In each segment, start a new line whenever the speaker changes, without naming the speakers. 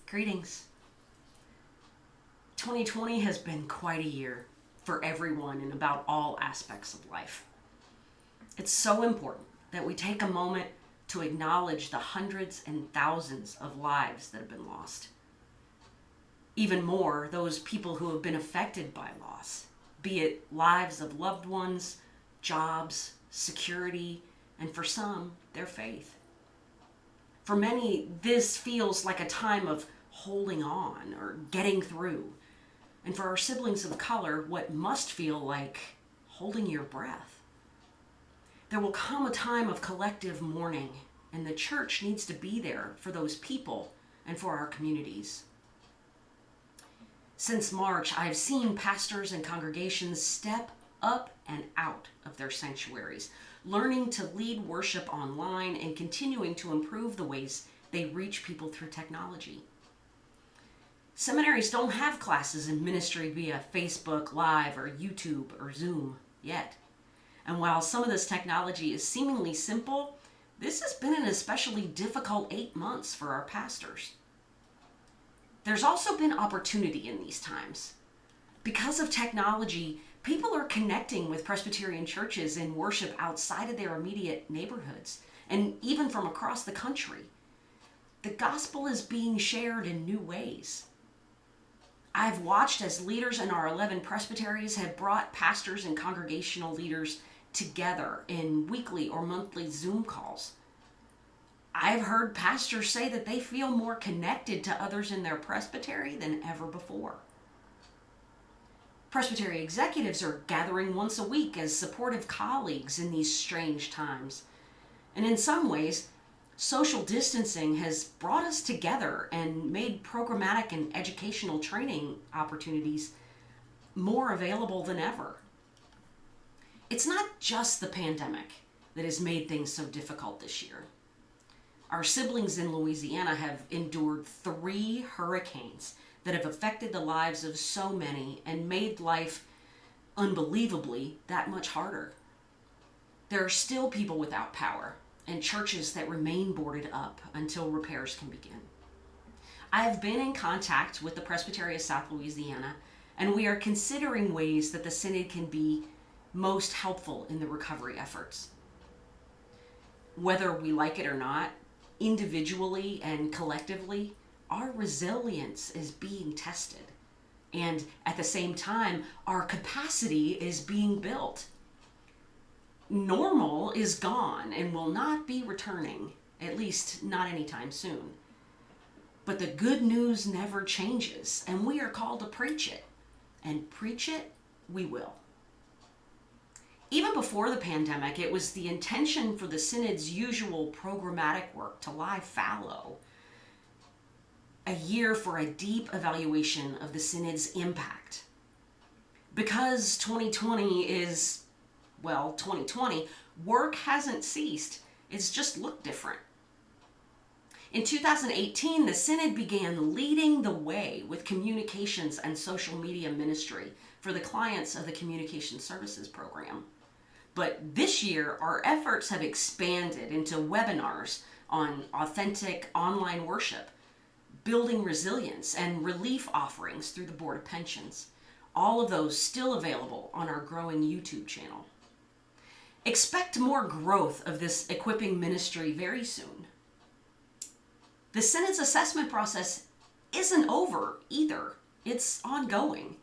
Greetings. 2020 has been quite a year for everyone in about all aspects of life. It's so important that we take a moment to acknowledge the hundreds and thousands of lives that have been lost. Even more, those people who have been affected by loss, be it lives of loved ones, jobs, security, and for some, their faith. For many, this feels like a time of holding on or getting through. And for our siblings of color, what must feel like holding your breath. There will come a time of collective mourning, and the church needs to be there for those people and for our communities. Since March, I've seen pastors and congregations step up and out of their sanctuaries, learning to lead worship online and continuing to improve the ways they reach people through technology. Seminaries don't have classes in ministry via Facebook Live or YouTube or Zoom yet. And while some of this technology is seemingly simple, this has been an especially difficult 8 months for our pastors. There's also been opportunity in these times. Because of technology, people are connecting with Presbyterian churches in worship outside of their immediate neighborhoods and even from across the country. The gospel is being shared in new ways. I've watched as leaders in our 11 presbyteries have brought pastors and congregational leaders together in weekly or monthly Zoom calls. I've heard pastors say that they feel more connected to others in their presbytery than ever before. Presbytery executives are gathering once a week as supportive colleagues in these strange times. And in some ways, social distancing has brought us together and made programmatic and educational training opportunities more available than ever. It's not just the pandemic that has made things so difficult this year. Our siblings in Louisiana have endured 3 hurricanes that have affected the lives of so many and made life, unbelievably, that much harder. There are still people without power and churches that remain boarded up until repairs can begin. I have been in contact with the Presbytery of South Louisiana, and we are considering ways that the Synod can be most helpful in the recovery efforts. Whether we like it or not, individually and collectively, our resilience is being tested. And at the same time, our capacity is being built. Normal is gone and will not be returning, at least not anytime soon. But the good news never changes, and we are called to preach it. And preach it, we will. Even before the pandemic, it was the intention for the Synod's usual programmatic work to lie fallow. A year for a deep evaluation of the Synod's impact. Because 2020 is, 2020, work hasn't ceased. It's just looked different. In 2018, the Synod began leading the way with communications and social media ministry for the clients of the Communication Services Program. But this year, our efforts have expanded into webinars on authentic online worship, building resilience, and relief offerings through the Board of Pensions. All of those still available on our growing YouTube channel. Expect more growth of this equipping ministry very soon. The Synod's assessment process isn't over either. It's ongoing.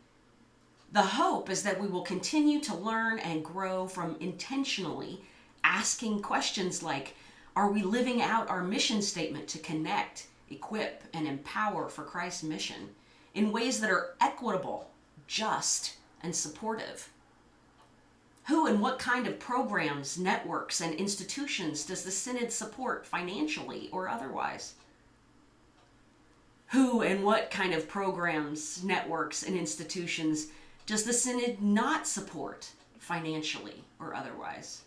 The hope is that we will continue to learn and grow from intentionally asking questions like, are we living out our mission statement to connect, equip, and empower for Christ's mission in ways that are equitable, just, and supportive? Who and what kind of programs, networks, and institutions does the Synod support financially or otherwise? Who and what kind of programs, networks, and institutions does the Synod not support financially or otherwise?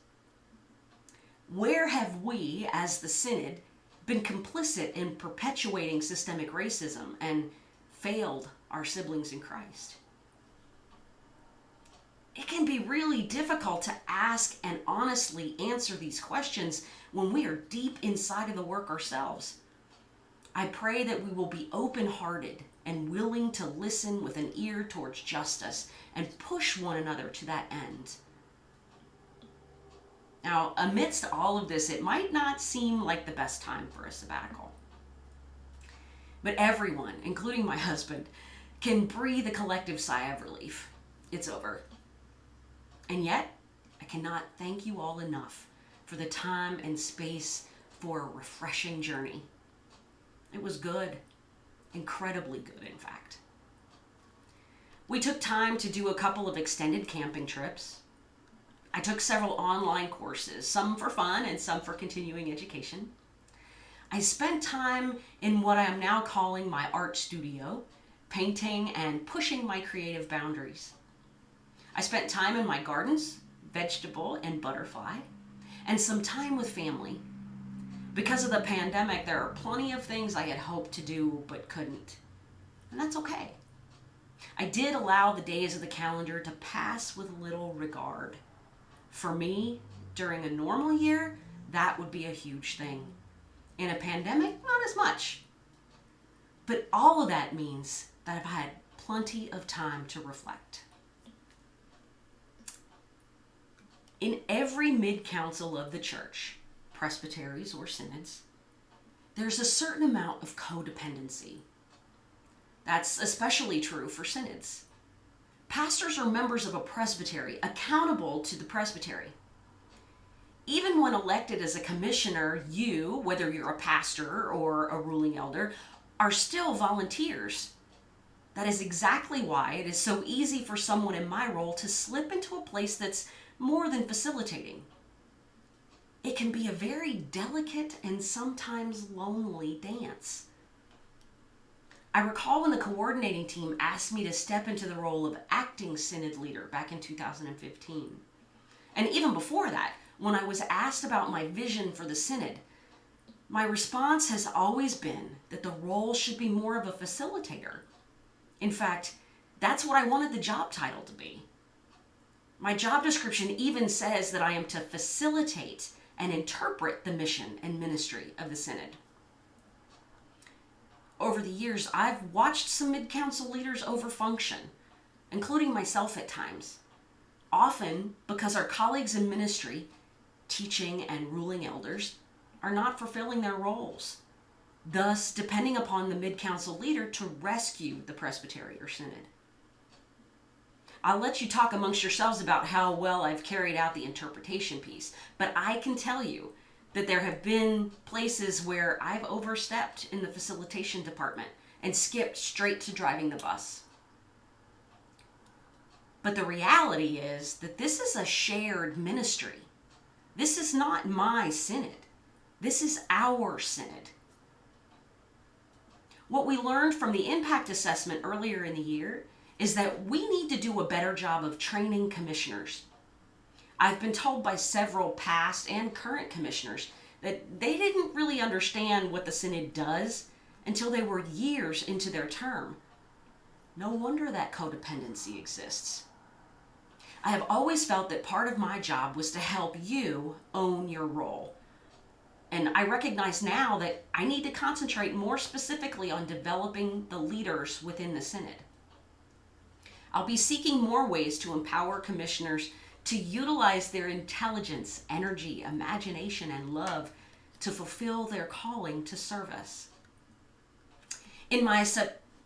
Where have we, as the Synod, been complicit in perpetuating systemic racism and failed our siblings in Christ? It can be really difficult to ask and honestly answer these questions when we are deep inside of the work ourselves. I pray that we will be open-hearted and willing to listen with an ear towards justice and push one another to that end. Now, amidst all of this, it might not seem like the best time for a sabbatical. But everyone, including my husband, can breathe a collective sigh of relief. It's over. And yet, I cannot thank you all enough for the time and space for a refreshing journey. It was good. Incredibly good, in fact. We took time to do a couple of extended camping trips. I took several online courses, some for fun and some for continuing education. I spent time in what I am now calling my art studio, painting and pushing my creative boundaries. I spent time in my gardens, vegetable and butterfly, and some time with family. Because of the pandemic, there are plenty of things I had hoped to do but couldn't. And that's okay. I did allow the days of the calendar to pass with little regard. For me, during a normal year, that would be a huge thing. In a pandemic, not as much. But all of that means that I've had plenty of time to reflect. In every mid-council of the church, presbyteries or synods, there's a certain amount of codependency. That's especially true for synods. Pastors are members of a presbytery, accountable to the presbytery. Even when elected as a commissioner, you, whether you're a pastor or a ruling elder, are still volunteers. That is exactly why it is so easy for someone in my role to slip into a place that's more than facilitating. It can be a very delicate and sometimes lonely dance. I recall when the coordinating team asked me to step into the role of acting synod leader back in 2015. And even before that, when I was asked about my vision for the synod, my response has always been that the role should be more of a facilitator. In fact, that's what I wanted the job title to be. My job description even says that I am to facilitate and interpret the mission and ministry of the synod. Over the years, I've watched some mid-council leaders overfunction, including myself at times, often because our colleagues in ministry, teaching and ruling elders, are not fulfilling their roles, thus depending upon the mid-council leader to rescue the presbytery or synod. I'll let you talk amongst yourselves about how well I've carried out the interpretation piece, but I can tell you that there have been places where I've overstepped in the facilitation department and skipped straight to driving the bus. But the reality is that this is a shared ministry. This is not my synod. This is our synod. What we learned from the impact assessment earlier in the year is that we need to do a better job of training commissioners. I've been told by several past and current commissioners that they didn't really understand what the synod does until they were years into their term. No wonder that codependency exists. I have always felt that part of my job was to help you own your role. And I recognize now that I need to concentrate more specifically on developing the leaders within the synod. I'll be seeking more ways to empower commissioners to utilize their intelligence, energy, imagination, and love to fulfill their calling to service. In my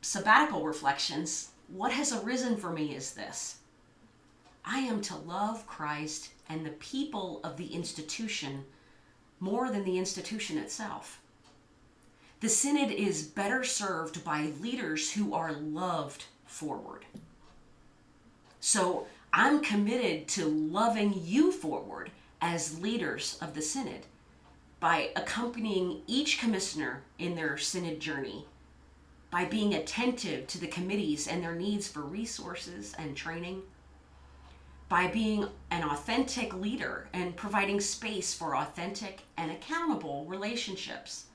sabbatical reflections, what has arisen for me is this. I am to love Christ and the people of the institution more than the institution itself. The synod is better served by leaders who are loved forward. So I'm committed to loving you forward as leaders of the synod by accompanying each commissioner in their synod journey, by being attentive to the committees and their needs for resources and training, by being an authentic leader and providing space for authentic and accountable relationships,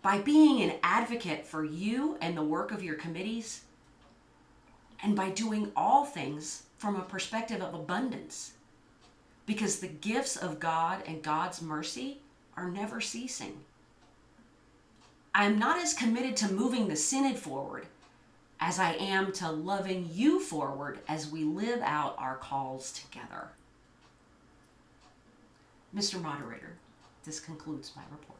by being an advocate for you and the work of your committees, and by doing all things from a perspective of abundance, because the gifts of God and God's mercy are never ceasing. I'm not as committed to moving the Synod forward as I am to loving you forward as we live out our calls together. Mr. Moderator, this concludes my report.